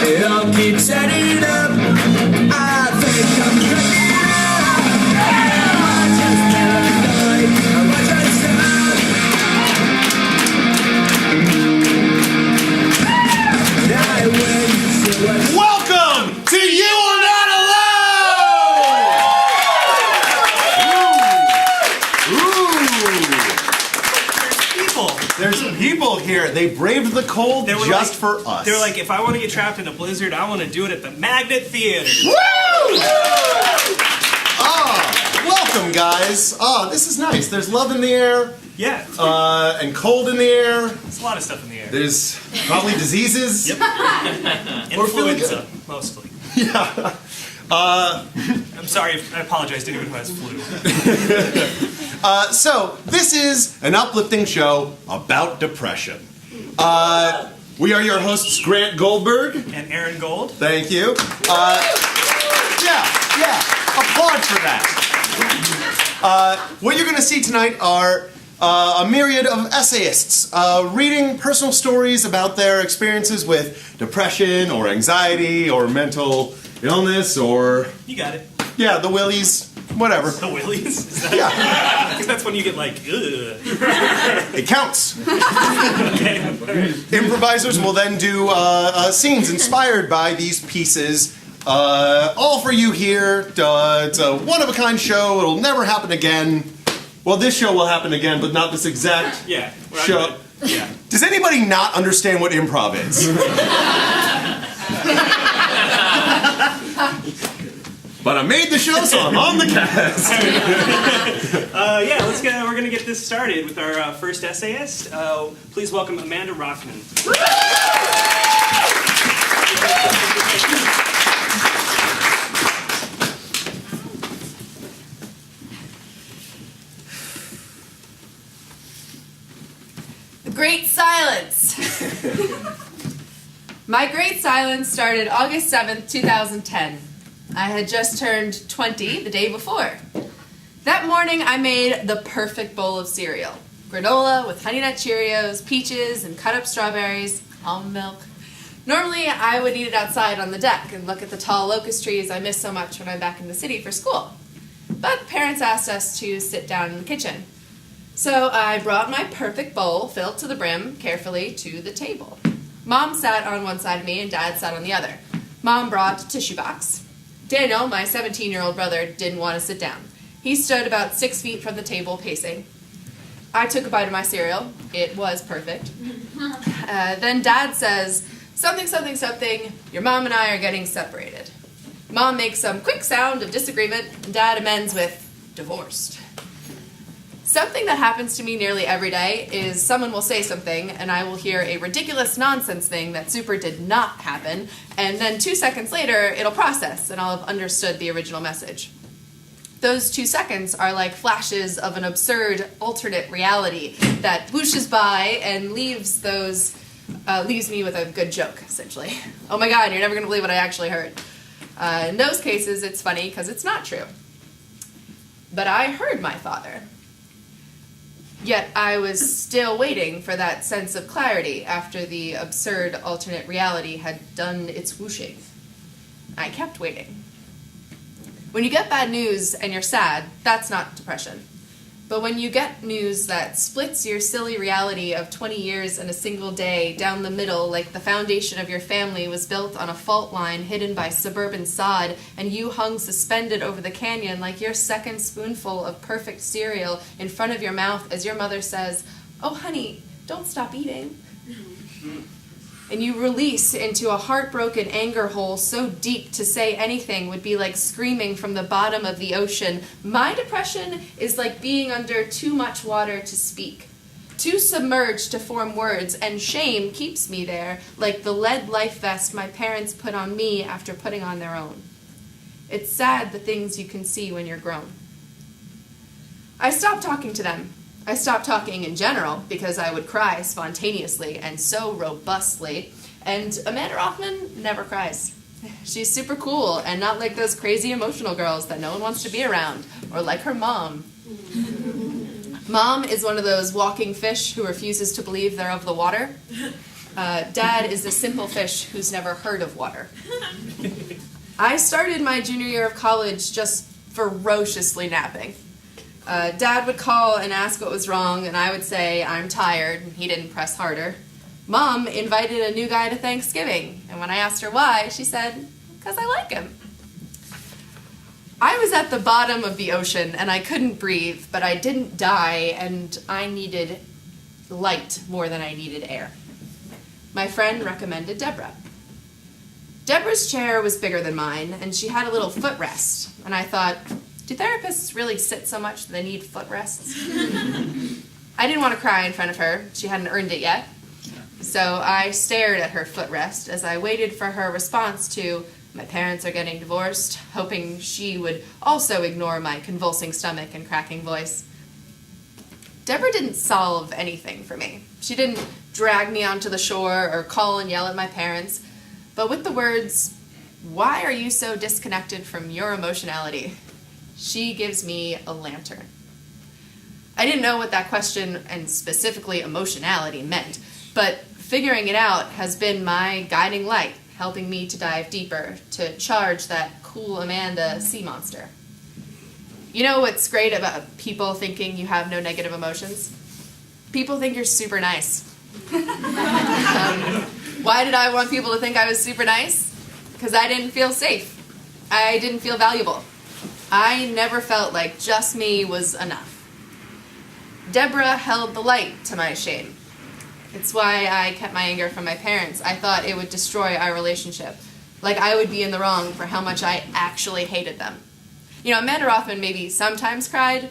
It all keeps adding up. I think I'm cracking up. I just paranoid. I watch myself. And I went to a Welcome to You Are Not Alone! Ooh. There's people here. They braved the cold just for us. They were like, if I want to get trapped in a blizzard, I want to do it at the Magnet Theater. Woo! Welcome, guys. This is nice. There's love in the air. Yeah. And cold in the air. There's a lot of stuff in the air. There's probably diseases. Yep. We're feeling Influenza, mostly. Yeah. I'm sorry, I apologize to anyone who has flu. So, this is an uplifting show about depression. We are your hosts, Grant Goldberg. And Aaron Gold. Thank you. Yeah. Applaud for that. What you're going to see tonight are a myriad of essayists reading personal stories about their experiences with depression or anxiety or mental illness or... You got it. Yeah, the willies, whatever. The willies? Is that, Yeah. Because that's when you get like, ugh. It counts. Okay. Improvisers will then do scenes inspired by these pieces. All for you here. It's a one-of-a-kind show. It'll never happen again. Well, this show will happen again, but not this exact Yeah. show. Yeah. Does anybody not understand what improv is? But I made the show, so I'm on the cast. Yeah, we're going to get this started with our first essayist. Please welcome Amanda Rothman. The Great Silence. My Great Silence started August 7th, 2010. I had just turned 20 the day before. That morning I made the perfect bowl of cereal. Granola with Honey Nut Cheerios, peaches, and cut up strawberries, almond milk. Normally I would eat it outside on the deck and look at the tall locust trees I miss so much when I'm back in the city for school. But parents asked us to sit down in the kitchen. So I brought my perfect bowl, filled to the brim, carefully to the table. Mom sat on one side of me and Dad sat on the other. Mom brought a tissue box. Daniel, my 17-year-old brother, didn't want to sit down. He stood about 6 feet from the table, pacing. I took a bite of my cereal. It was perfect. Then Dad says, something, your mom and I are getting separated. Mom makes some quick sound of disagreement, and Dad amends with, divorced. Something that happens to me nearly every day is someone will say something and I will hear a ridiculous nonsense thing that super did not happen, and then 2 seconds later it'll process and I'll have understood the original message. Those 2 seconds are like flashes of an absurd alternate reality that whooshes by and leaves me with a good joke, essentially. Oh my god, you're never going to believe what I actually heard. In those cases it's funny because it's not true. But I heard my father. Yet I was still waiting for that sense of clarity after the absurd alternate reality had done its whooshing. I kept waiting. When you get bad news and you're sad, that's not depression. But when you get news that splits your silly reality of 20 years and a single day down the middle like the foundation of your family was built on a fault line hidden by suburban sod and you hung suspended over the canyon like your second spoonful of perfect cereal in front of your mouth as your mother says, "Oh honey, don't stop eating." And you release into a heartbroken anger hole so deep to say anything would be like screaming from the bottom of the ocean. My depression is like being under too much water to speak, too submerged to form words, and shame keeps me there like the lead life vest my parents put on me after putting on their own. It's sad the things you can see when you're grown. I stopped talking to them. I stopped talking in general because I would cry spontaneously and so robustly, and Amanda Rothman never cries. She's super cool and not like those crazy emotional girls that no one wants to be around, or like her mom. Mom is one of those walking fish who refuses to believe they're of the water. Dad is a simple fish who's never heard of water. I started my junior year of college just ferociously napping. Dad would call and ask what was wrong, and I would say, I'm tired, and he didn't press harder. Mom invited a new guy to Thanksgiving, and when I asked her why, she said, because I like him. I was at the bottom of the ocean, and I couldn't breathe, but I didn't die, and I needed light more than I needed air. My friend recommended Deborah. Deborah's chair was bigger than mine, and she had a little footrest, and I thought, do therapists really sit so much that they need footrests? I didn't want to cry in front of her. She hadn't earned it yet. So I stared at her footrest as I waited for her response to, my parents are getting divorced, hoping she would also ignore my convulsing stomach and cracking voice. Deborah didn't solve anything for me. She didn't drag me onto the shore or call and yell at my parents, but with the words, why are you so disconnected from your emotionality? She gives me a lantern. I didn't know what that question, and specifically emotionality, meant, but figuring it out has been my guiding light, helping me to dive deeper, to charge that cool Amanda sea monster. You know what's great about people thinking you have no negative emotions? People think you're super nice. Why did I want people to think I was super nice? Because I didn't feel safe. I didn't feel valuable. I never felt like just me was enough. Deborah held the light to my shame. It's why I kept my anger from my parents. I thought it would destroy our relationship. Like I would be in the wrong for how much I actually hated them. You know, Amanda Rothman maybe sometimes cried,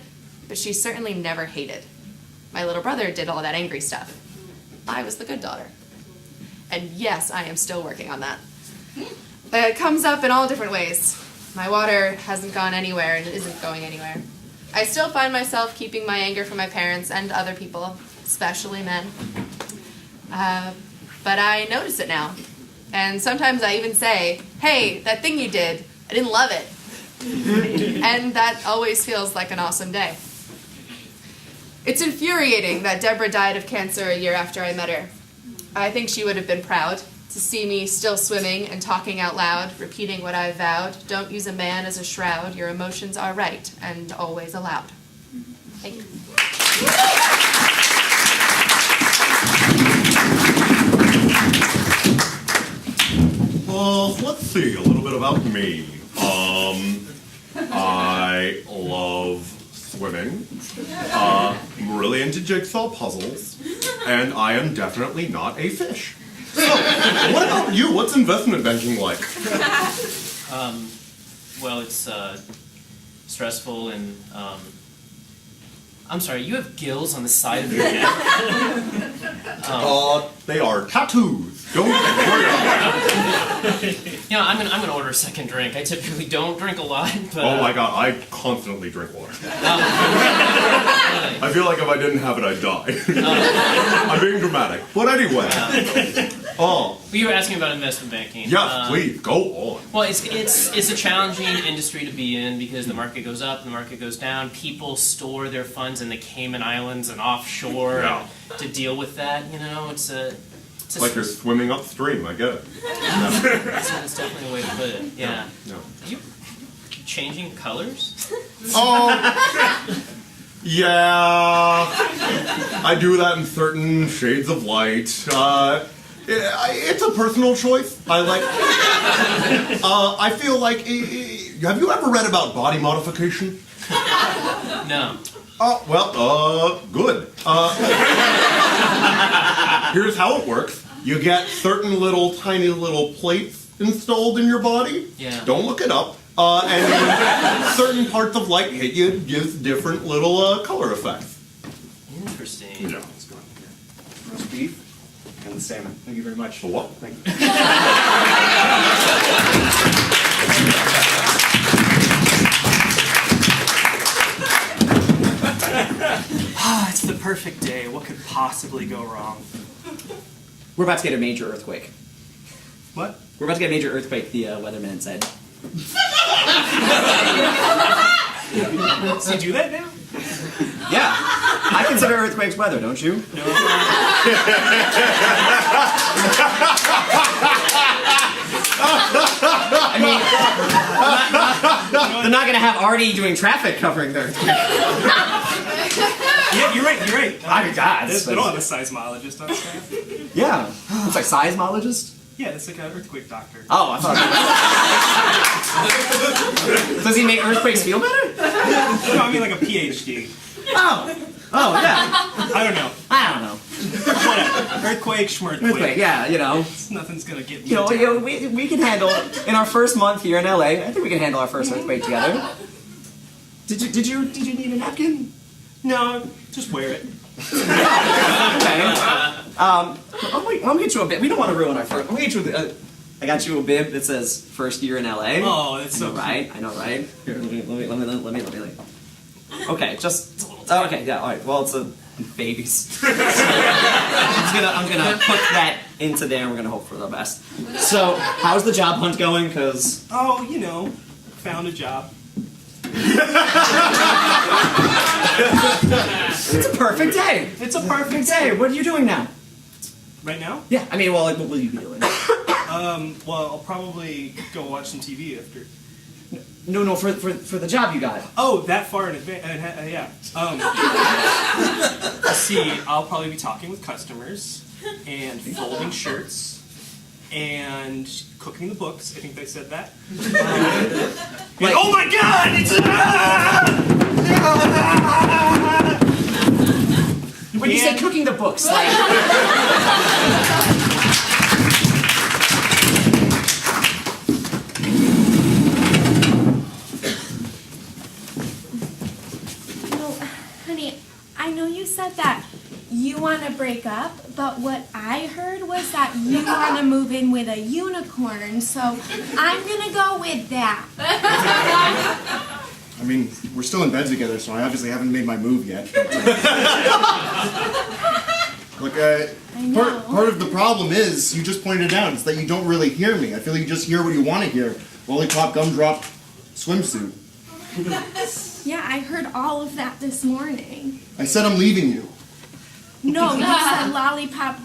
but she certainly never hated. My little brother did all that angry stuff. I was the good daughter. And yes, I am still working on that. It comes up in all different ways. My water hasn't gone anywhere and isn't going anywhere. I still find myself keeping my anger from my parents and other people, especially men. But I notice it now. And sometimes I even say, hey, that thing you did, I didn't love it. And that always feels like an awesome day. It's infuriating that Deborah died of cancer a year after I met her. I think she would have been proud to see me still swimming and talking out loud, repeating what I vowed. Don't use a man as a shroud. Your emotions are right and always allowed. Thank you. Well, let's see, a little bit about me. I love swimming. I'm really into jigsaw puzzles, and I am definitely not a fish. So, what about you? What's investment banking like? Well, it's stressful and I'm sorry, you have gills on the side of your neck? They are tattoos. Don't worry about it. You know, I'm gonna order a second drink. I typically don't drink a lot, but... Oh my god, I constantly drink water. I feel like if I didn't have it, I'd die. I'm being dramatic. But anyway. You were asking about investment banking. Yes, please, go on. Well, it's a challenging industry to be in because the market goes up, the market goes down. People store their funds in the Cayman Islands and offshore to deal with that. You know, it's like you're swimming upstream, I get it. That's definitely a way to put it. Yeah. No. Are you changing colors? Yeah. I do that in certain shades of light. It's a personal choice. I feel like. Have you ever read about body modification? No. Oh, well, good. Here's how it works. You get certain tiny little plates installed in your body. Yeah. Don't look it up. And when certain parts of light hit you, it gives different little color effects. Interesting. Yeah. Roast beef and the salmon. Thank you very much. For what? Thank you. It's the perfect day. What could possibly go wrong? We're about to get a major earthquake. What? We're about to get a major earthquake, the weatherman said. Does he do that now? Yeah. I consider earthquakes weather, don't you? I mean, they're not going to have Artie doing traffic covering the earthquake. Yeah, you're right. I mean, God, They don't have a seismologist on staff. yeah. It's like seismologist? Yeah, it's like an earthquake doctor. Oh, I thought. Does he make earthquakes feel better? No, I mean like a PhD. Oh, yeah. I don't know. Whatever. Earthquake, schmurthquake. Earthquake, yeah, you know. Nothing's gonna get me. You know, down. we can handle in our first month here in LA. I think we can handle our first earthquake together. Did you need a napkin? No, just wear it. Okay. I'm gonna get you a bib. We don't want to ruin our first. I'm gonna get you. I got you a bib that says "First year in LA." Oh, that's so right. I know, right? Here, let me. Okay, just okay. Yeah, all right. Well, it's a babies. I'm gonna put that into there. and We're gonna hope for the best. So, how's the job hunt going? Cause Oh, you know, found a job. it's a perfect day. It's a perfect day. What are you doing now? Right now? Yeah, I mean, well, like, what will you be doing? Well, I'll probably go watch some TV after. No, for the job you got. Oh, that far in advance? Yeah. Let's see. I'll probably be talking with customers and folding shirts and cooking the books. I think they said that. Like- oh my God! It's When you say cooking the books, like. Honey, I know you said that you want to break up, but what I heard was that you want to move in with a unicorn, so I'm going to go with that. I mean, we're still in bed together, so I obviously haven't made my move yet. Look, I know. part of the problem is, you just pointed out, is that you don't really hear me. I feel like you just hear what you want to hear. Lollipop, gumdrop, swimsuit. Yeah, I heard all of that this morning. I said I'm leaving you. No, you said lollipop,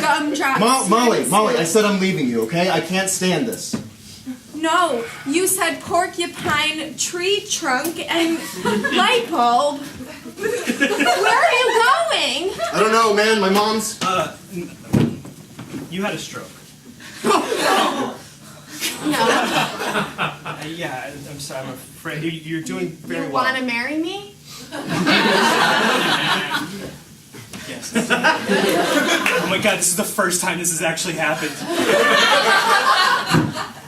gumdrop. Molly, swimsuit. I said I'm leaving you, okay? I can't stand this. No, you said porcupine, tree trunk, and light bulb. Where are you going? I don't know, man. My mom's... You had a stroke. No. Yeah, I'm sorry. I'm afraid you're doing very You well. want to marry me? Yes. Oh my God, this is the first time this has actually happened.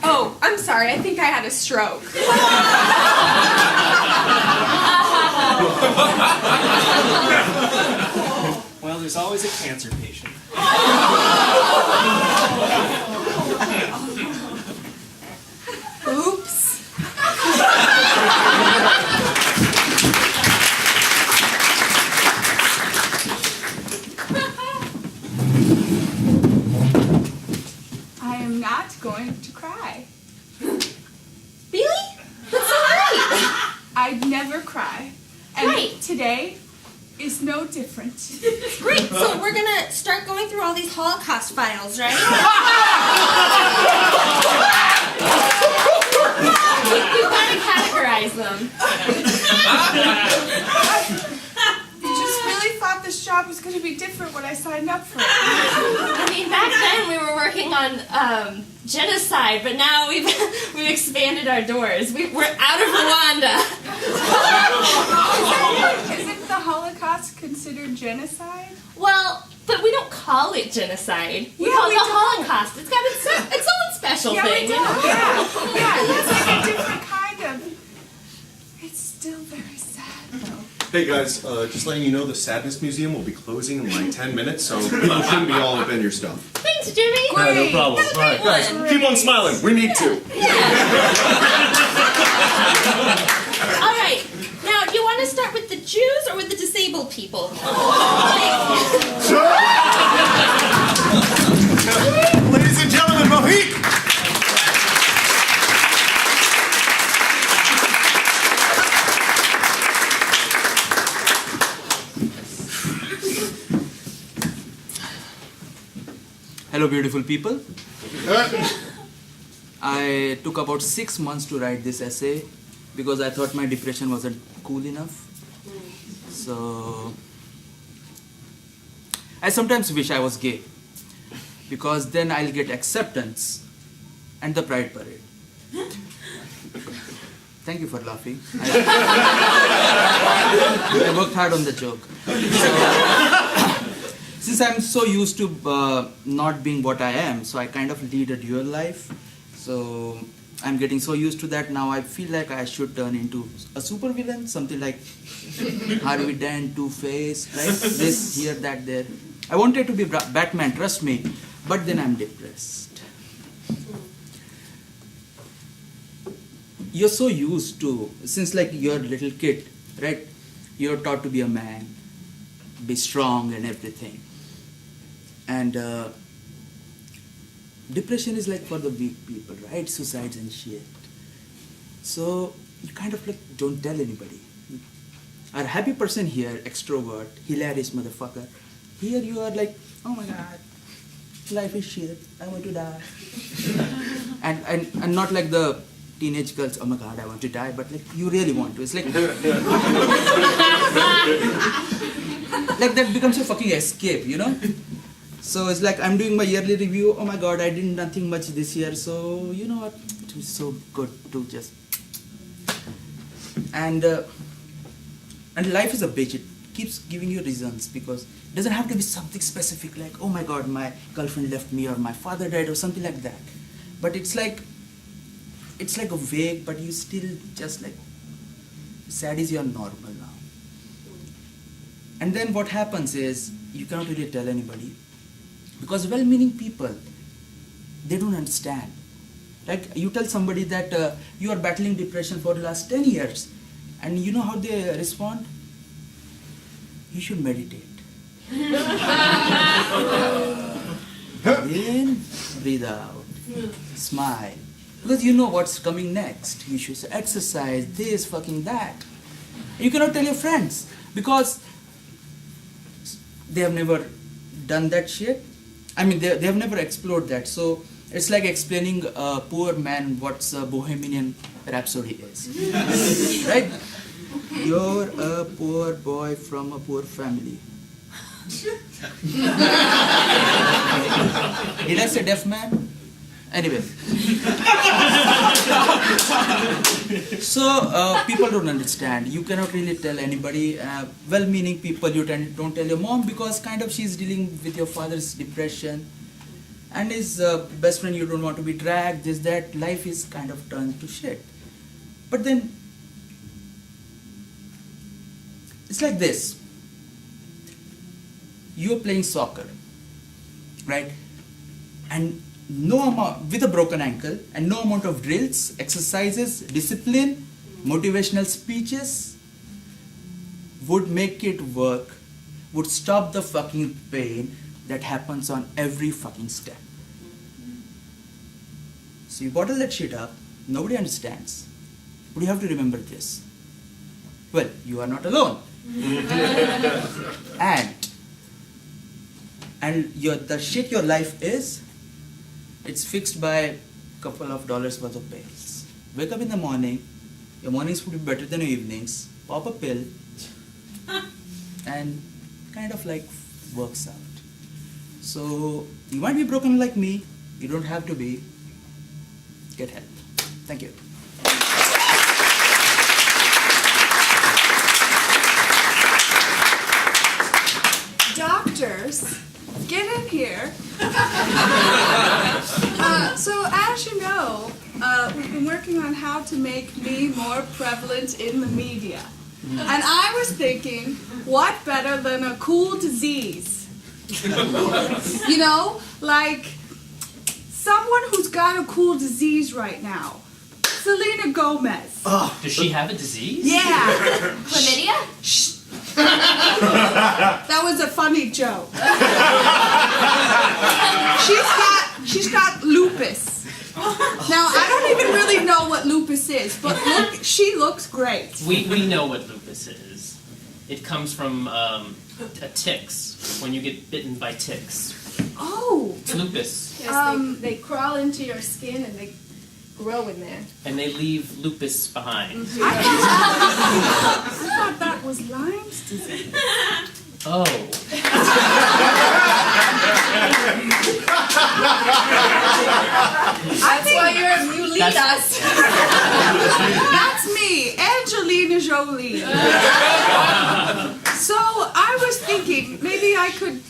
Oh, I'm sorry. I think I had a stroke. Well, there's always a cancer patient. Oops. I am not going to cry. Really? That's so right. I'd never cry. And Right. today is no different. Great, so we're gonna start going through all these Holocaust files, right? You gotta categorize them. I just really thought this job was going to be different when I signed up for it. I mean, back then we were working on genocide, but now we've expanded our doors. We're out of Rwanda. Isn't the Holocaust considered genocide? Well, but we don't call it genocide. We Yeah, call it we the don't. Holocaust. It's got its own special Yeah, thing. we don't. Yeah, it's like a different kind of... It's still very sad, though. Hey guys, just letting you know the Sadness Museum will be closing in like 10 minutes, so people shouldn't be all up in your stuff. Thanks, Jimmy. Yeah, no problem. Have a Alright, great guys, one. keep on smiling. We need to. All right, now do you want to start with the Jews or with the disabled people? Ladies and gentlemen, Mohik! Hello, beautiful people. I took about 6 months to write this essay because I thought my depression wasn't cool enough. So I sometimes wish I was gay because then I'll get acceptance and the pride parade. Thank you for laughing. I worked hard on the joke. Since I'm so used to not being what I am, so I kind of lead a dual life. So I'm getting so used to that now. I feel like I should turn into a supervillain, something like Harvey Dent, Two-Face, right? This, here, that, there. I wanted to be Batman, trust me, but then I'm depressed. You're so used to, since like you're a little kid, right? You're taught to be a man, be strong and everything. And depression is like for the weak people, right? Suicides and shit. So you kind of like don't tell anybody. Our happy person here, extrovert, hilarious motherfucker. Here you are like, oh my god, life is shit, I want to die. and not like the teenage girls, oh my god, I want to die, but like you really want to. It's like like that becomes a fucking escape, you know? So it's like I'm doing my yearly review, oh my god, I did nothing much this year, so you know what, it was so good to just... And life is a bitch, it keeps giving you reasons because it doesn't have to be something specific like, oh my god, my girlfriend left me or my father died or something like that. But it's like a vague, but you still just like, sad is your normal now. And then what happens is, you cannot really tell anybody. Because well-meaning people, they don't understand. Like you tell somebody that you are battling depression for the last 10 years, and you know how they respond? You should meditate. Breathe in, breathe out, smile. Because you know what's coming next. You should exercise, this, fucking that. You cannot tell your friends because they have never done that shit. I mean, they have never explored that. So it's like explaining a poor man what's a Bohemian Rhapsody is. Right? You're a poor boy from a poor family. Did I say deaf man? Anyway. So people don't understand. You cannot really tell anybody. Well-meaning people, you don't tell your mom because kind of she's dealing with your father's depression. And his best friend, you don't want to be dragged, this, that. Life is kind of turned to shit. But then, it's like this. You're playing soccer, right? And no amount, with a broken ankle, and no amount of drills, exercises, discipline, motivational speeches would make it work, would stop the fucking pain that happens on every fucking step. So you bottle that shit up, nobody understands. But you have to remember this. Well, you are not alone. and the shit your life is, it's fixed by a couple of dollars worth of pills. Wake up in the morning, your mornings would be better than your evenings, pop a pill, and kind of like works out. So you might be broken like me, you don't have to be. Get help. Thank you. Doctors, get in here. So as you know, we've been working on how to make me more prevalent in the media. And I was thinking, what better than a cool disease? You know, like someone who's got a cool disease right now. Selena Gomez. Oh, does she have a disease? Yeah. Chlamydia? Shh. That was a funny joke. She's got lupus. Now I don't even really know what lupus is, but look, she looks great. We know what lupus is. It comes from ticks, when you get bitten by ticks. Oh, Oh, Lupus. Yes, they crawl into your skin and they grow in there. And they leave lupus behind. I thought that was Lyme's disease. Oh. That's why you lead us. That's me, Angelina Jolie. So I was thinking maybe I could,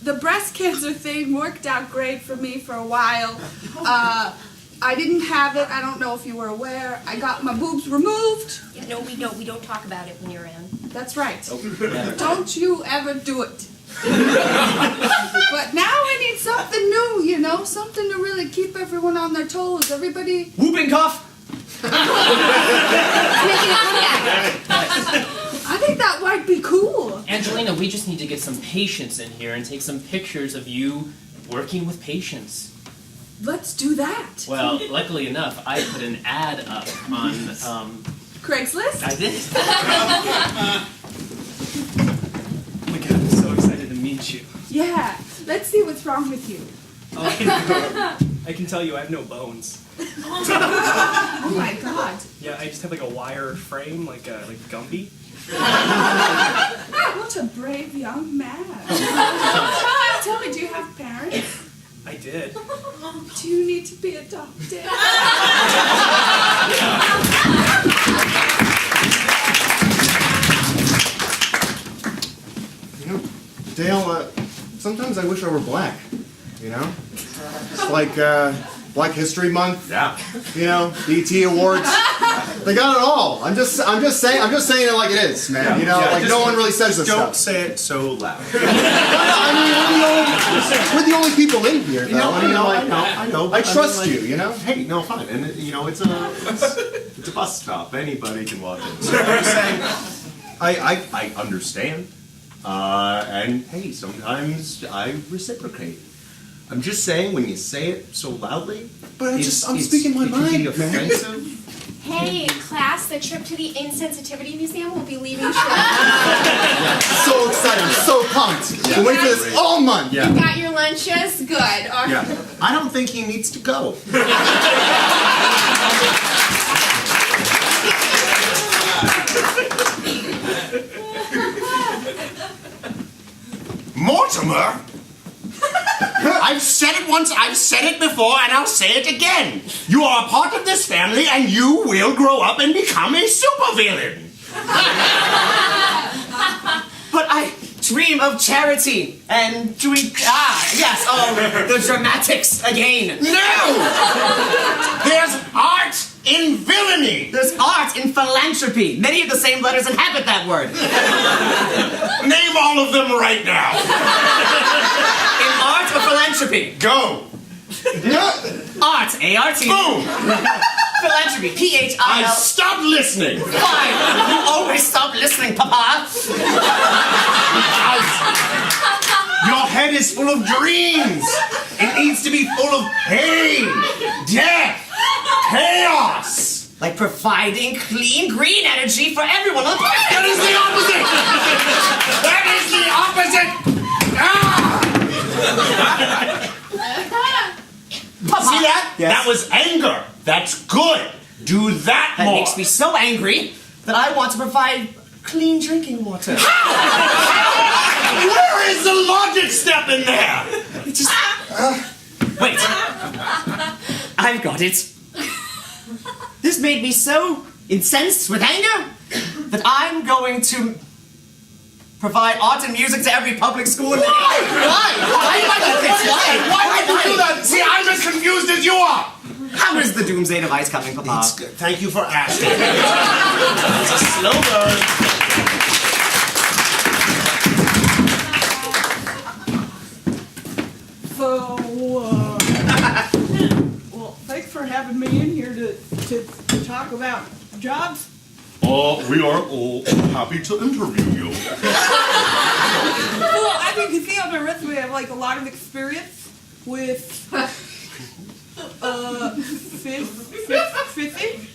the breast cancer thing worked out great for me for a while. I didn't have it. I don't know if you were aware. I got my boobs removed. Yeah, no, we don't. We don't talk about it when you're around. That's right. Don't you ever do it. But now I need something new, something to really keep everyone on their toes. Everybody. Whooping cough. I think that might be cool. Angelina, we just need to get some patients in here and take some pictures of you working with patients. Let's do that. Well, luckily enough, I put an ad up on, Craigslist? I did. Oh my god, I'm so excited to meet you. Yeah. Let's see what's wrong with you. Oh, I can tell you I have no bones. Oh my god. Yeah, I just have like a wire frame, like Gumby. What a brave young man. Tell me, do you have parents? I did. Do you need to be adopted? Dale, sometimes I wish I were black, It's like Black History Month. Yeah. BET Awards. They got it all. I'm just saying it like it is, man. No one really says this Don't stuff. say it so loud. We're the only people in here, though. I know. I trust you, Hey, no, fine. And it's a bus stop. Anybody can walk in. So I'm saying, I understand. And hey, sometimes I reciprocate. I'm just saying when you say it so loudly, but I'm speaking my mind, it can be man. offensive. Hey, class, the trip to the Insensitivity Museum will be leaving shortly. So excited, I'm so pumped. Been waiting for this all month. You got your lunches? Good. All right. Yeah. I don't think he needs to go. Mortimer! I've said it once, I've said it before, and I'll say it again. You are a part of this family, and you will grow up and become a supervillain. But I dream of charity and doing. The dramatics again. No! There's art in villainy. There's art in philanthropy. Many of the same letters inhabit that word. Name all of them right now. In art or philanthropy? Go. Art, A-R-T. Boom. Philanthropy, P-H-I-L. I stopped listening. Fine. You always stop listening, Papa. Your head is full of dreams. It needs to be full of pain, death, chaos. Like providing clean green energy for everyone on the planet. That is the opposite. That is the opposite. Papa. See that? Yes. That was anger. That's good. Do that That more. makes me so angry that I want to provide clean drinking water. Where is the logic step in there? It just... wait. I've got it. This made me so incensed with anger that I'm going to provide art and music to every public school. Why? Why do I do this? Why would you do that? See, I'm as confused as you are. How is the doomsday device coming, Papa? It's good. Thank you for asking. It's a slow burn. So, well, thanks for having me in here to talk about jobs. We are all happy to interview you. Well, I think you see on my resume I have like a lot of experience with fishing.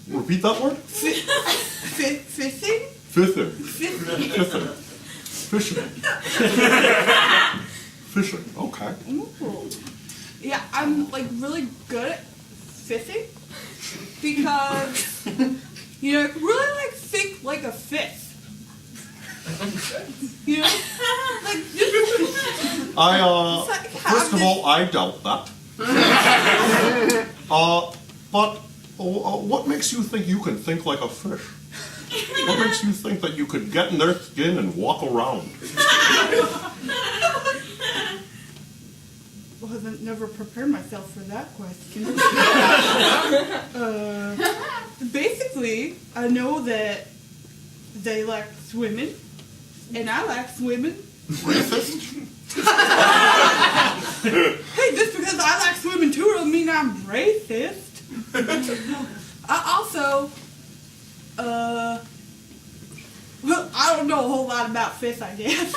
Repeat that word? Fishing? Fifthing. Fishing. Fisherman. Fishing, okay. Ooh. Yeah, I'm like really good at fishing because you know, really like think like a fish. You know, like First of all, I doubt that. But what makes you think you can think like a fish? What makes you think that you could get in their skin and walk around? Well, I haven't never prepared myself for that question. Basically, I know that they like swimming, and I like swimming. Racist? Hey, just because I like swimming too don't mean I'm racist. I also, well, I don't know a whole lot about fish, I guess.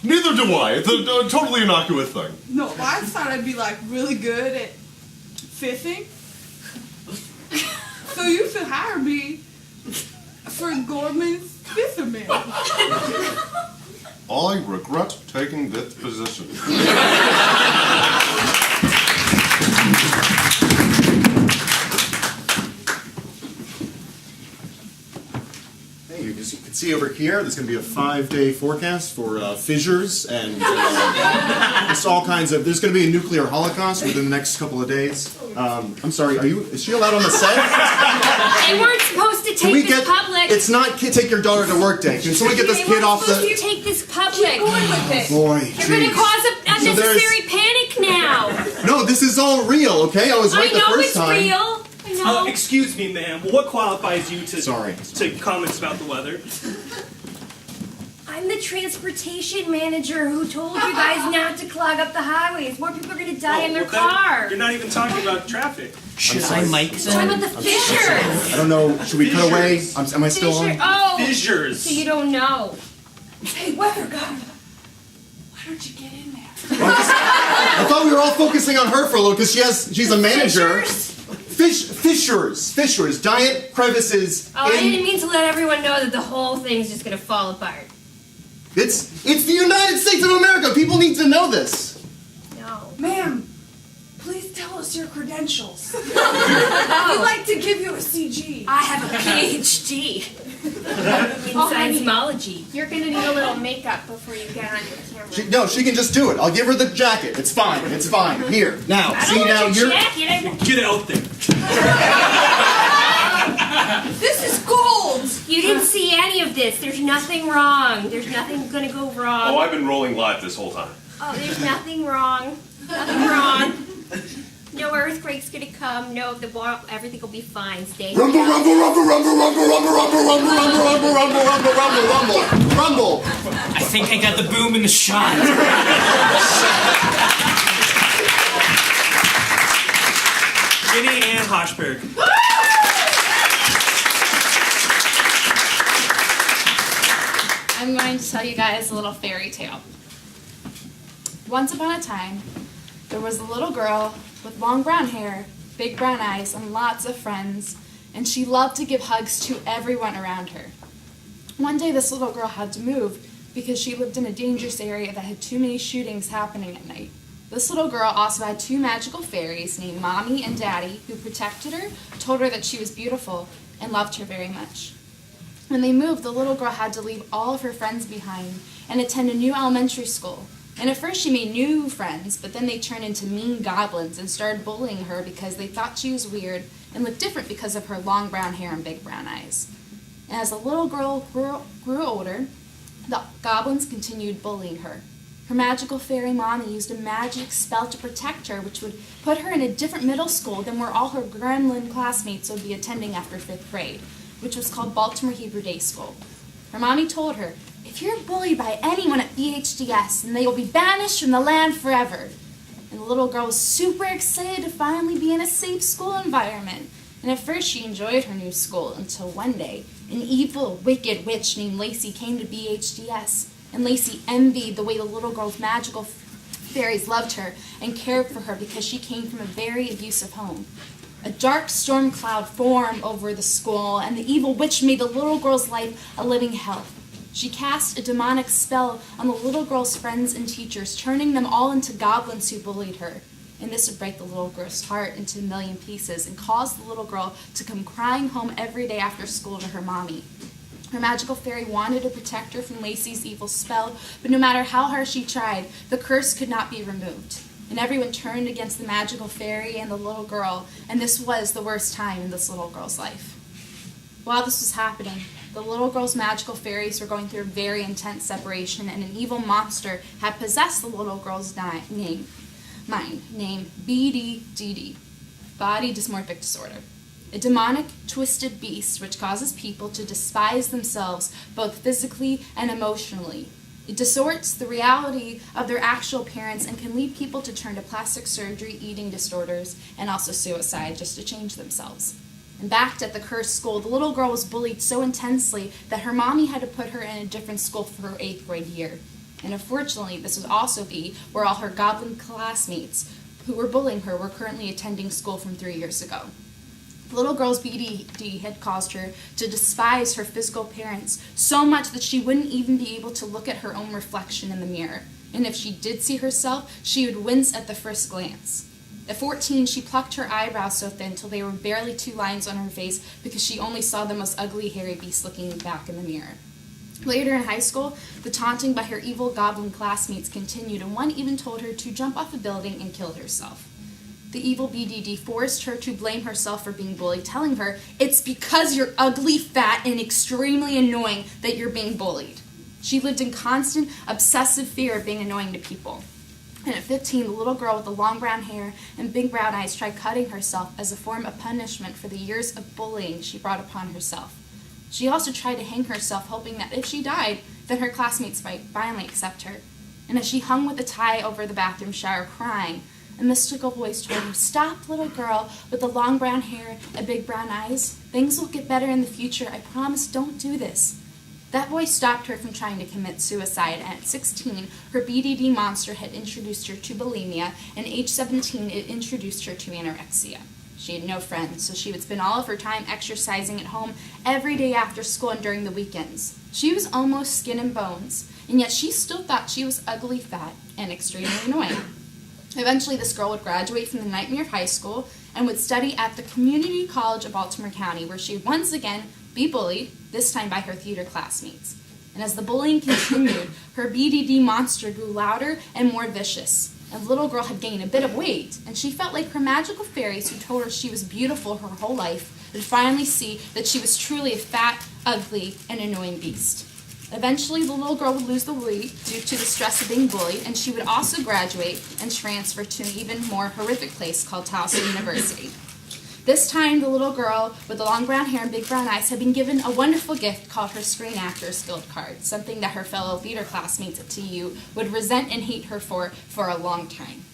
Neither do I. It's a totally innocuous thing. No, I thought I'd be like really good at fishing. So you should hire me for Gorman's fisherman. I regret taking this position. Hey, you can see over here, there's going to be a 5-day forecast for fissures and just all kinds of. There's going to be a nuclear holocaust within the next couple of days. I'm sorry, is she allowed on the set? They weren't supposed to take this public. It's not take your daughter to work day. Can someone get this kid off the? You take this public. Boy, you're going to cause unnecessary panic now. No, this is all real, okay? I was right the first time. I know it's real. I know. Excuse me, ma'am. What qualifies you to Sorry. to comments about the weather? I'm the transportation manager who told you guys not to clog up the highways. More people are going to die in their car. You're not even talking about traffic. Should I mic them? Talking about the fissures. I don't know. Should we cut away? Am I still on? Oh, fissures. So you don't know. Hey, weather guy, why don't you get in there? I thought we were all focusing on her for a little because she's a manager. Fissures, giant crevices. Oh, I didn't mean to let everyone know that the whole thing's just going to fall apart. It's the United States of America. People need to know this. No. Ma'am, please tell us your credentials. We'd like to give you a CG. I have a PhD in seismology. You're gonna need a little makeup before you get on your camera. She can just do it. I'll give her the jacket. It's fine. Here, now. I don't want your jacket. Get out there. This is gold. You didn't see any of this. There's nothing wrong. There's nothing gonna go wrong. Oh, I've been rolling live this whole time. Oh, there's nothing wrong. Nothing wrong. No earthquake's gonna come. No, everything will be fine. Stay. Rumble, rumble, rumble, rumble, rumble, rumble, rumble, rumble, rumble, rumble, rumble, rumble, rumble, rumble, rumble. I think I got the boom in the shot. Ginny and Hoshberg. I'm going to tell you guys a little fairy tale. Once upon a time, there was a little girl with long brown hair, big brown eyes, and lots of friends, and she loved to give hugs to everyone around her. One day, this little girl had to move because she lived in a dangerous area that had too many shootings happening at night. This little girl also had two magical fairies named Mommy and Daddy who protected her, told her that she was beautiful, and loved her very much. When they moved, the little girl had to leave all of her friends behind and attend a new elementary school. And at first she made new friends, but then they turned into mean goblins and started bullying her because they thought she was weird and looked different because of her long brown hair and big brown eyes. And as the little girl grew older, the goblins continued bullying her. Her magical fairy mommy used a magic spell to protect her, which would put her in a different middle school than where all her gremlin classmates would be attending after 5th grade, which was called Baltimore Hebrew Day School. Her mommy told her, "If you're bullied by anyone at BHDS, then they will be banished from the land forever." And the little girl was super excited to finally be in a safe school environment. And at first she enjoyed her new school until one day, an evil, wicked witch named Lacey came to BHDS. And Lacey envied the way the little girl's magical fairies loved her and cared for her because she came from a very abusive home. A dark storm cloud formed over the school, and the evil witch made the little girl's life a living hell. She cast a demonic spell on the little girl's friends and teachers, turning them all into goblins who bullied her. And this would break the little girl's heart into a million pieces and cause the little girl to come crying home every day after school to her mommy. Her magical fairy wanted to protect her from Lacey's evil spell, but no matter how hard she tried, the curse could not be removed. And everyone turned against the magical fairy and the little girl, and this was the worst time in this little girl's life. While this was happening, the little girl's magical fairies were going through a very intense separation, and an evil monster had possessed the little girl's mind, named BDDD, Body Dysmorphic Disorder. A demonic, twisted beast which causes people to despise themselves both physically and emotionally. It distorts the reality of their actual appearance and can lead people to turn to plastic surgery, eating disorders, and also suicide just to change themselves. And back at the cursed school, the little girl was bullied so intensely that her mommy had to put her in a different school for her 8th grade year. And unfortunately, this would also be where all her goblin classmates who were bullying her were currently attending school from 3 years ago. The little girl's BDD had caused her to despise her physical appearance so much that she wouldn't even be able to look at her own reflection in the mirror. And if she did see herself, she would wince at the first glance. At 14, she plucked her eyebrows so thin till they were barely 2 lines on her face because she only saw the most ugly, hairy beast looking back in the mirror. Later in high school, the taunting by her evil goblin classmates continued, and one even told her to jump off a building and kill herself. The evil BDD forced her to blame herself for being bullied, telling her, "It's because you're ugly, fat, and extremely annoying that you're being bullied." She lived in constant, obsessive fear of being annoying to people. And at 15, the little girl with the long brown hair and big brown eyes tried cutting herself as a form of punishment for the years of bullying she brought upon herself. She also tried to hang herself, hoping that if she died, then her classmates might finally accept her. And as she hung with a tie over the bathroom shower crying, a mystical voice told her, "Stop, little girl with the long brown hair and big brown eyes. Things will get better in the future. I promise, don't do this." That voice stopped her from trying to commit suicide, and at 16, her BDD monster had introduced her to bulimia, and age 17, it introduced her to anorexia. She had no friends, so she would spend all of her time exercising at home every day after school and during the weekends. She was almost skin and bones, and yet she still thought she was ugly, fat, and extremely annoying. Eventually, this girl would graduate from the nightmare of high school and would study at the Community College of Baltimore County, where she would once again be bullied, this time by her theater classmates. And as the bullying continued, her BDD monster grew louder and more vicious. And the little girl had gained a bit of weight, and she felt like her magical fairies who told her she was beautiful her whole life would finally see that she was truly a fat, ugly, and annoying beast. Eventually, the little girl would lose the weight due to the stress of being bullied, and she would also graduate and transfer to an even more horrific place called Towson University. This time, the little girl with the long brown hair and big brown eyes had been given a wonderful gift called her Screen Actors Guild card, something that her fellow theater classmates at TU would resent and hate her for a long time.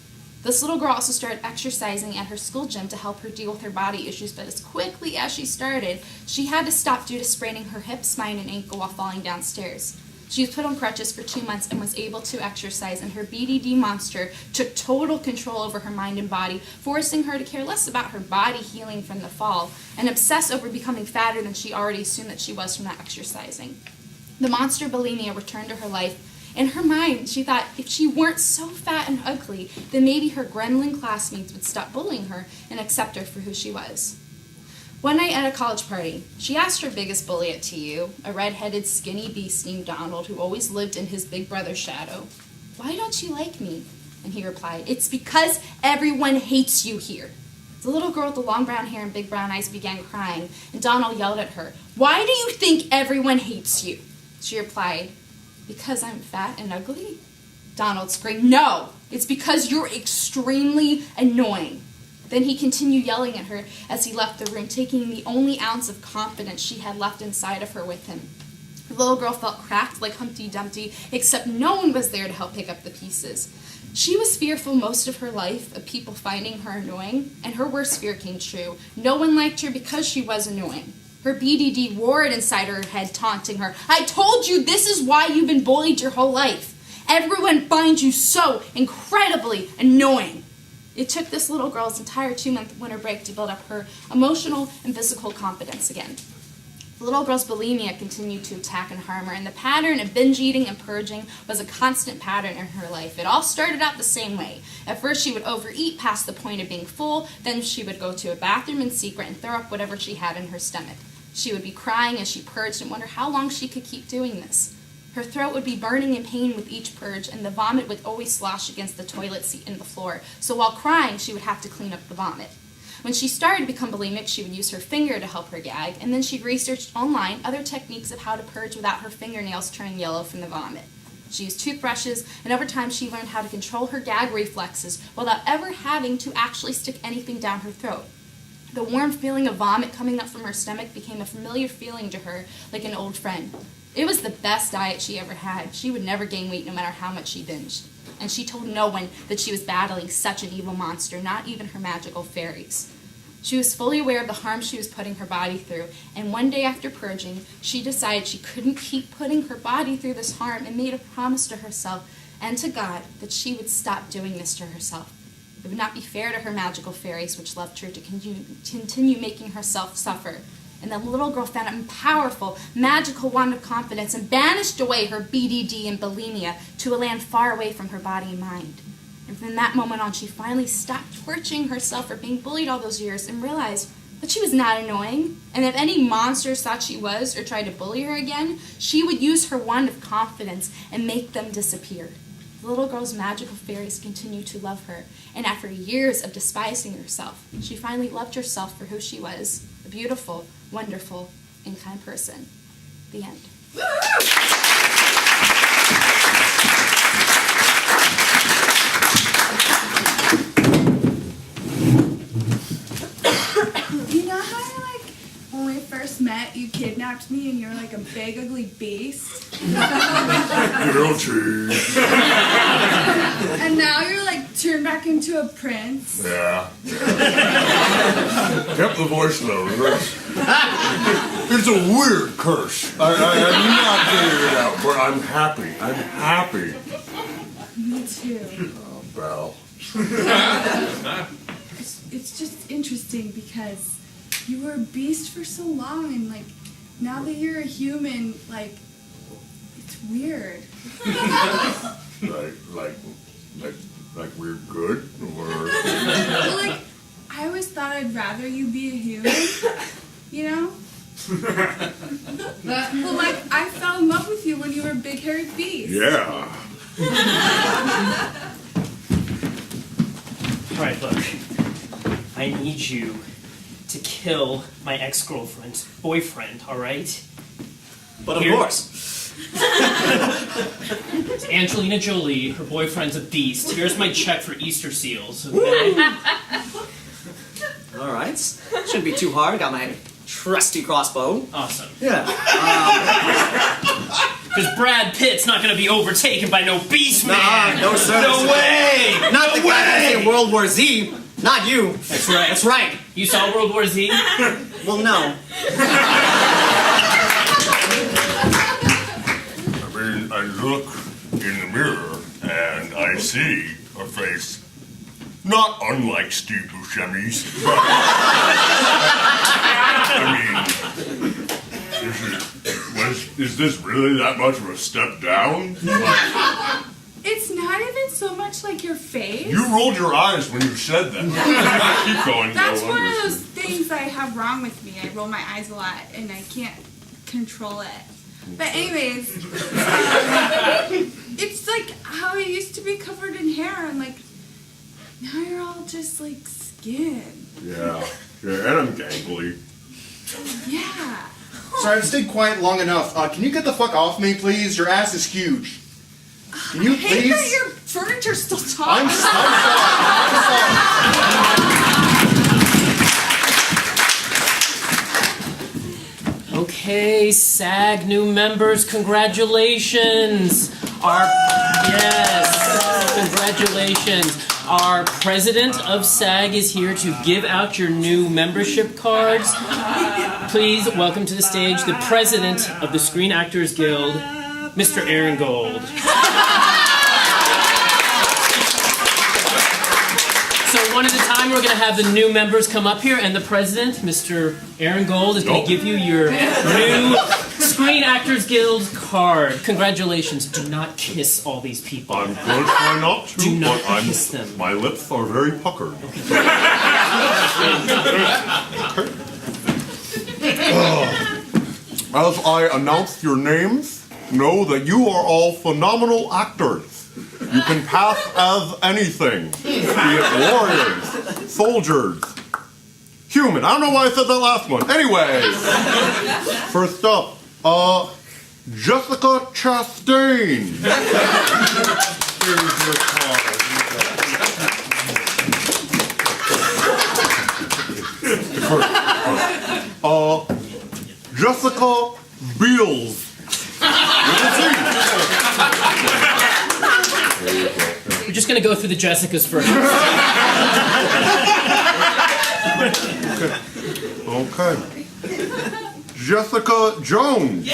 This little girl also started exercising at her school gym to help her deal with her body issues, but as quickly as she started, she had to stop due to spraining her hip, spine, and ankle while falling downstairs. She was put on crutches for 2 months and was able to exercise, and her BDD monster took total control over her mind and body, forcing her to care less about her body healing from the fall and obsess over becoming fatter than she already assumed that she was from not exercising. The monster bulimia returned to her life. In her mind, she thought if she weren't so fat and ugly, then maybe her gremlin classmates would stop bullying her and accept her for who she was. One night at a college party, she asked her biggest bully at TU, a red-headed skinny beast named Donald who always lived in his big brother's shadow, "Why don't you like me?" And he replied, "It's because everyone hates you here." The little girl with the long brown hair and big brown eyes began crying, and Donald yelled at her, "Why do you think everyone hates you?" She replied, "Because I'm fat and ugly?" Donald screamed, "No, it's because you're extremely annoying." Then he continued yelling at her as he left the room, taking the only ounce of confidence she had left inside of her with him. The little girl felt cracked like Humpty Dumpty, except no one was there to help pick up the pieces. She was fearful most of her life of people finding her annoying, and her worst fear came true. No one liked her because she was annoying. Her BDD roared inside her head, taunting her, "I told you this is why you've been bullied your whole life. Everyone finds you so incredibly annoying." It took this little girl's entire 2-month winter break to build up her emotional and physical confidence again. The little girl's bulimia continued to attack and harm her, and the pattern of binge eating and purging was a constant pattern in her life. It all started out the same way. At first, she would overeat past the point of being full, then she would go to a bathroom in secret and throw up whatever she had in her stomach. She would be crying as she purged and wonder how long she could keep doing this. Her throat would be burning in pain with each purge, and the vomit would always slosh against the toilet seat and the floor, so while crying, she would have to clean up the vomit. When she started to become bulimic, she would use her finger to help her gag, and then she researched online other techniques of how to purge without her fingernails turning yellow from the vomit. She used toothbrushes, and over time she learned how to control her gag reflexes without ever having to actually stick anything down her throat. The warm feeling of vomit coming up from her stomach became a familiar feeling to her, like an old friend. It was the best diet she ever had. She would never gain weight no matter how much she binged. And she told no one that she was battling such an evil monster, not even her magical fairies. She was fully aware of the harm she was putting her body through, and one day after purging, she decided she couldn't keep putting her body through this harm and made a promise to herself and to God that she would stop doing this to herself. It would not be fair to her magical fairies, which loved her, to continue making herself suffer. And the little girl found a powerful, magical wand of confidence and banished away her BDD and bulimia to a land far away from her body and mind. And from that moment on, she finally stopped torturing herself for being bullied all those years and realized that she was not annoying. And if any monsters thought she was or tried to bully her again, she would use her wand of confidence and make them disappear. The little girl's magical fairies continued to love her, and after years of despising herself, she finally loved herself for who she was, a beautiful, wonderful, and kind person. The end. You know how, like, when we first met, you kidnapped me and you're like a big, ugly beast? Guilty. And now you're like turned back into a prince? Yeah. Kept the voice though. It's a weird curse. I'm not getting it out, but I'm happy. I'm happy. Me too. Oh, Belle. It's just interesting because you were a beast for so long, and like now that you're a human, like it's weird. Like we're good, or Well, like I always thought I'd rather you be a human, you know? Well, like I fell in love with you when you were a big hairy beast. yeah. Alright, look. I need you to kill my ex-girlfriend's boyfriend, alright? But of Here- course. It's Angelina Jolie, her boyfriend's a beast. Here's my check for Easter seals, okay? All right. Shouldn't be too hard. Got my trusty crossbow. Awesome. Yeah. Because Brad Pitt's not going to be overtaken by no beast man. Nah, no sir. No way! Not the No guy way! in World War Z. Not you. That's right. That's right. You saw World War Z? Well, no. I look in the mirror and I see a face not unlike Steve Buscemi's, but is this really that much of a step down? It's not even so much like your face. You rolled your eyes when you said that. Keep going. That's though, one of I'm those things I have wrong with me. I roll my eyes a lot and I can't control it. But anyways, it's like how I used to be covered in hair and like now you're all just like skin. Yeah, and I'm gangly. Yeah. Sorry, I've stayed quiet long enough. Can you get the fuck off me, please? Your ass is huge. Can you I hate please? that your furniture still talks. I'm sorry. Okay, SAG new members, congratulations. Congratulations. Our president of SAG is here to give out your new membership cards. Please welcome to the stage the president of the Screen Actors Guild, Mr. Aaron Gold. So one at a time, we're going to have the new members come up here, and the president, Mr. Aaron Gold, is going to give you your new Screen Actors Guild card. Congratulations. Do not kiss all these people. I'm going to try not to, Do not but kiss them. my lips are very puckered. As I announce your names, know that you are all phenomenal actors. You can pass as anything, be it warriors, soldiers, human. I don't know why I said that last one. Anyway, first up, Jessica Chastain. Here's your card. Jessica Beals. We're just going to go through the Jessicas first. Okay. Jessica Jones.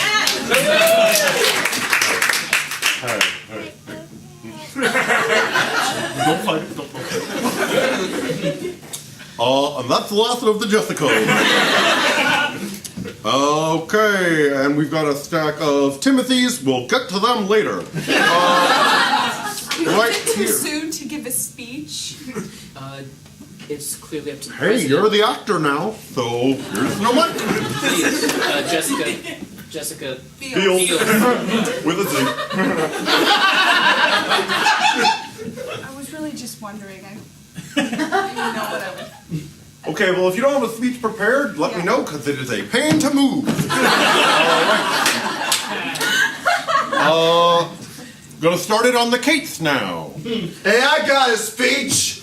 Don't fight it. Don't fight it. And that's the last of the Jessicas. Okay, and we've got a stack of Timothys. We'll get to them later. Right Is it too here. soon to give a speech? It's clearly up to the Hey, president. you're the actor now, so here's the mic. Jessica Beals. With a Z. I was really just wondering. I didn't know what I would. Okay, well, if you don't have a speech prepared, let me know, because it is a pain to move. All right. Gonna start it on the Kates now. Hey, I got a speech.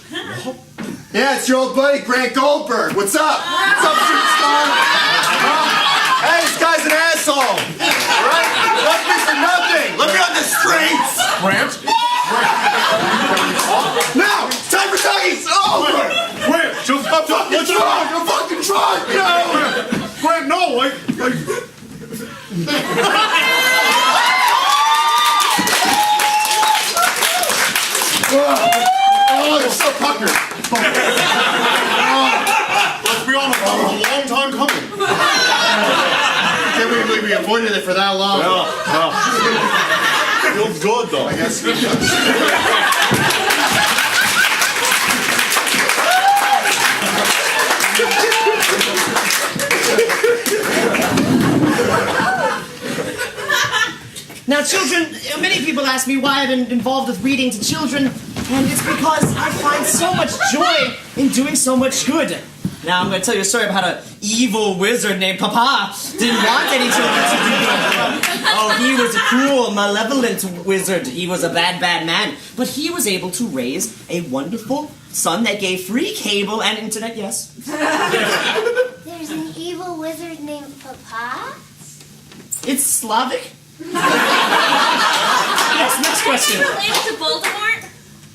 Yeah, it's your old buddy Grant Goldberg. What's up? What's up, superstar? Hey, this guy's an asshole. Right? Left me for nothing. Let me on the streets. Grant? Now, time for Dougies. Oh, Grant, just I'm fucking drunk. I'm fucking drunk. No. Grant, no, like. Oh, you're so puckered. Let's be honest, that was a long time coming. Can't believe we avoided it for that long. Yeah. Feels good, though. I guess. Now, children, many people ask me why I've been involved with reading to children, and it's because I find so much joy in doing so much good. Now, I'm going to tell you a story about an evil wizard named Papa. Didn't want any children to do good. Oh, he was a cruel, malevolent wizard. He was a bad, bad man. But he was able to raise a wonderful son that gave free cable and internet, yes. There's an evil wizard named Papa? It's Slavic. Yes, next question. Related to Voldemort?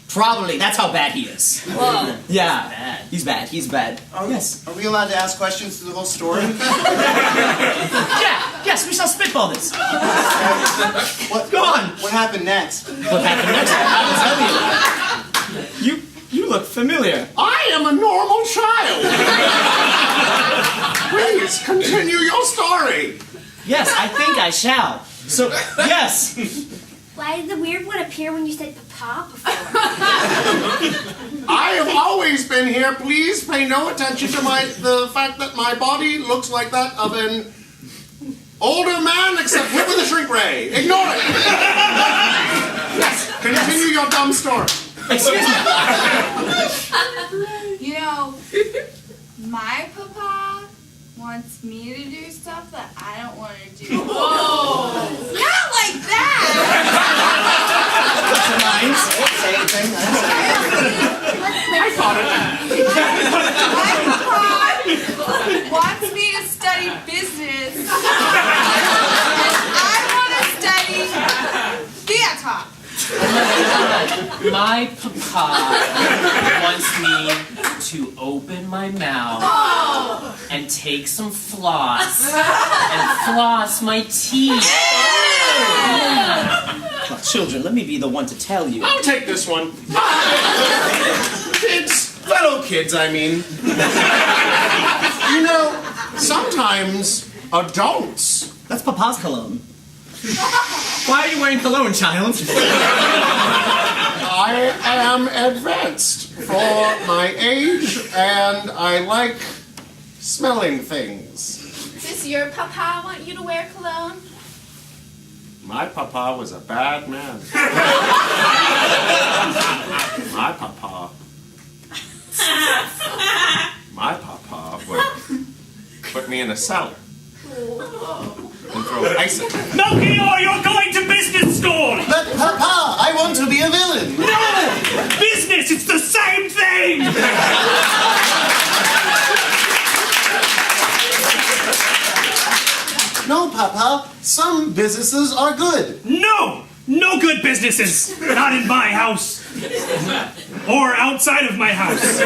Probably. That's how bad he is. Whoa. Yeah. He's bad. He's bad. Yes. Are we allowed to ask questions through the whole story? Yeah. Yes, we shall spitball this. Go on. What happened next? What happened next? I will tell you. You look familiar. I am a normal child. Please continue your story. Yes, I think I shall. So, yes. Why did the weird one appear when you said Papa before? I have always been here. Please pay no attention to the fact that my body looks like that of an older man, except hit with a shrink ray. Ignore it. Yes, continue your dumb story. Excuse me. You know, my Papa wants me to do stuff that I don't want to do. Oh. Not like that! Say anything. I thought My Papa wants me to study business. And I want to study theater. My papa wants me to open my mouth and take some floss and floss my teeth. Well, children, let me be the one to tell you. I'll take this one. Kids, fellow kids, I mean. You know, sometimes adults. That's Papa's cologne. Why are you wearing cologne, child? I am advanced for my age, and I like smelling things. Does your papa want you to wear cologne? My papa was a bad man. My papa would put me in a cellar and throw ice at me. Melchior, you're going to business school! But papa, I want to be a villain. No! Business, it's the same thing! No, papa, some businesses are good. No! No good businesses! Not in my house! Or outside of my house.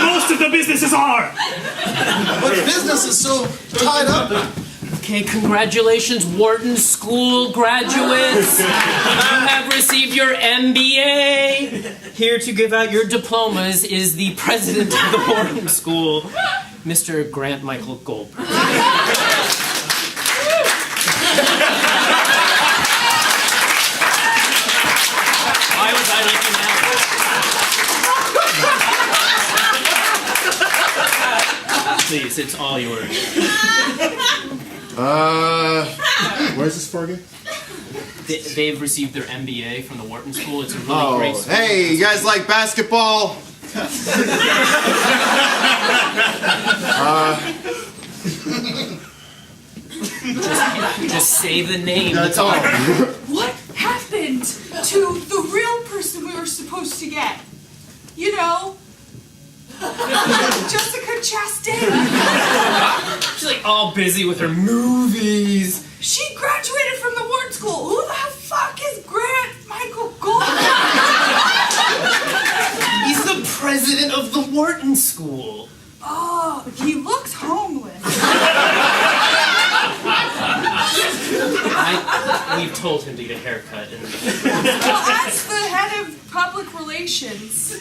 Most of the businesses are! But business is so tied up. Okay, congratulations, Wharton School graduates. You have received your MBA. Here to give out your diplomas is the president of the Wharton School, Mr. Grant Michael Goldberg. Why was I looking at it? Please, it's all yours. Where's this for again? They've received their MBA from the Wharton School. It's a really great school. Hey, you guys like basketball? Just say the name. That's all. What happened to the real person we were supposed to get? You know, Jessica Chastain. She's like all busy with her movies. She graduated from the Wharton School. Who the fuck is Grant Michael Goldberg? He's the president of the Wharton School. Oh, he looks homeless. We've told him to get a haircut. Well, as the head of public relations,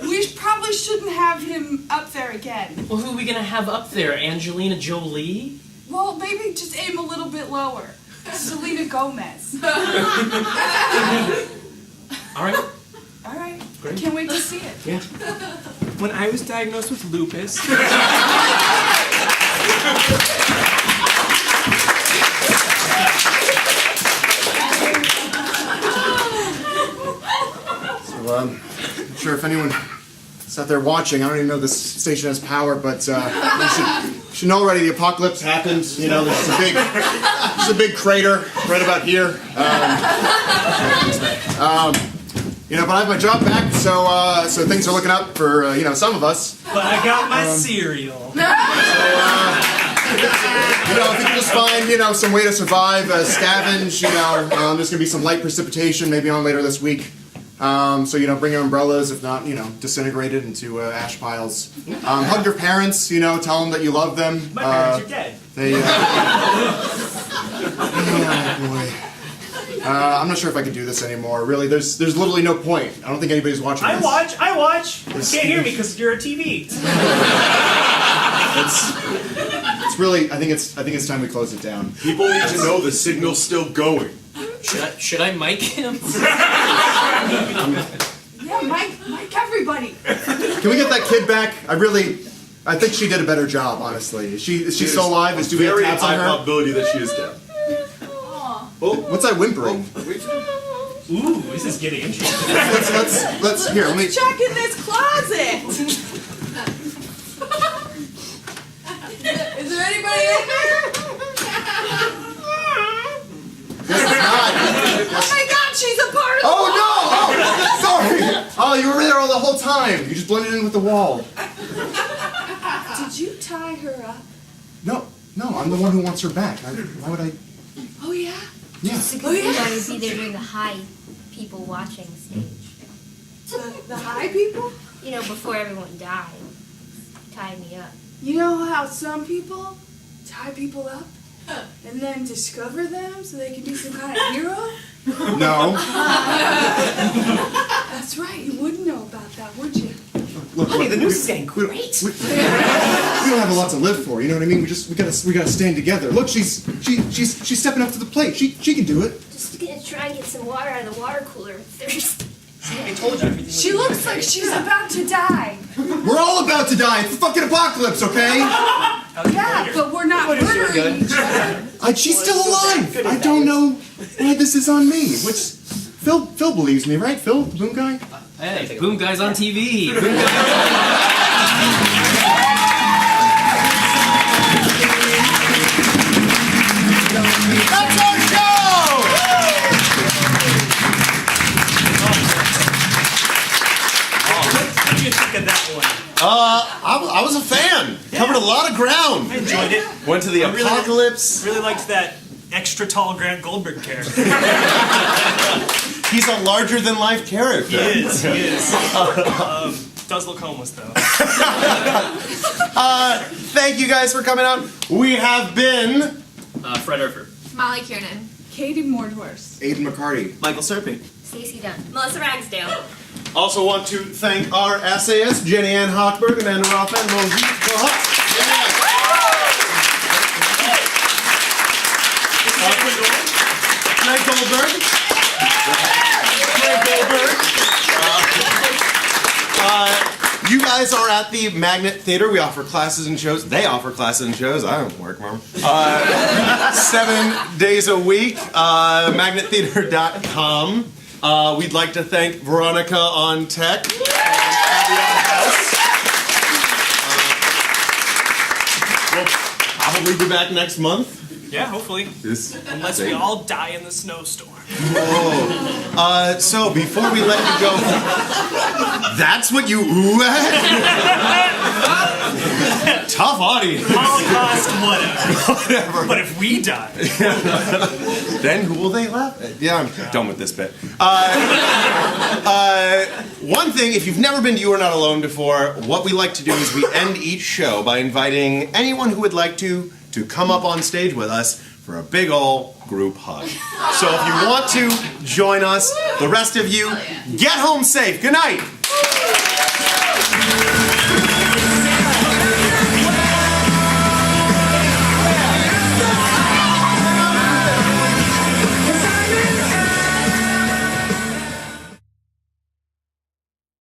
we probably shouldn't have him up there again. Well, who are we gonna have up there? Angelina Jolie? Well, maybe just aim a little bit lower. Selena Gomez. All right. All right. Great. Can't wait to see it. Yeah. When I was diagnosed with lupus... So, I'm not sure if anyone is out there watching. I don't even know if this station has power, but you should know already the apocalypse happened. You know, there's a big crater right about here. You know, but I have my job back, so things are looking up for some of us. But I got my cereal. You know, if you can just find, some way to survive, scavenge, there's going to be some light precipitation maybe on later this week. So, bring your umbrellas, if not, disintegrated into ash piles. Hug your parents, tell them that you love them. My parents are dead. Oh, boy. I'm not sure if I can do this anymore. Really, there's literally no point. I don't think anybody's watching this. I watch. You can't hear me because you're a TV. It's really. I think it's time we close it down. People need to know the signal's still going. Should I mic him? Yeah, Mike everybody. Can we get that kid back? I think she did a better job, honestly. Is she still alive? There's Do we have very tabs on high her? probability that she is dead. Oh, what's that whimpering? Ooh, this is getting interesting. Let's here. Let me check in this closet. Is there anybody in there? Oh my God, she's a part of the wall. no! Oh, sorry. Oh, you were there all the whole time. You just blended in with the wall. Did you tie her up? No, I'm the one who wants her back. Why would I? Oh yeah. Yeah. Because you want to be there during the high people watching stage. The high people? Before everyone died. Tied me up. You know how some people tie people up and then discover them so they can be some kind of hero? No. That's right. You wouldn't know about that, would you? look. Honey, the news is getting we great. don't have a lot to live for. You know what I mean? We gotta stand together. Look, she's stepping up to the plate. She can do it. Just gonna try and get some water out of the water cooler. Thirst. I told you everything. She looks like she's about to die. We're all about to die. It's the fucking apocalypse, okay? Yeah, but we're not murdering each other. She's still alive. I don't know why this is on me. Phil believes me, right? Phil, the boom guy? Hey, Boom Guy's on TV. Boom Guy. That's our show! What do you think of that one? I was a fan. Covered a lot of ground. I enjoyed it. Went to the apocalypse. Really liked that extra tall Grant Goldberg character. He's a larger-than-life character. He is. Does look homeless, though. Thank you guys for coming out. We have been... Fred Erford. Molly Kiernan. Katie Mordhorst. Aiden McCarty. Michael Serpy. Stacey Dunn. Melissa Ragsdale. Also want to thank our essayists, Jenny Ann Hochberg, Amanda Roth, and Mosey. Greg Goldberg. You guys are at the Magnet Theater. We offer classes and shows. They offer classes and shows. I don't work, Mom. 7 days a week. MagnetTheater.com. We'd like to thank Veronica on tech. And Abby on house. We'll probably be back next month. Yeah, hopefully. Unless we all die in the snowstorm. Whoa. So before we let you go, that's what you ooh at? Tough audience. Holocaust, whatever. But if we die, then who will they laugh at? Yeah, I'm done with this bit. One thing, if you've never been to You Are Not Alone before, what we like to do is we end each show by inviting anyone who would like to come up on stage with us for a big ol' group hug. So if you want to join us, the rest of you, get home safe. Good night.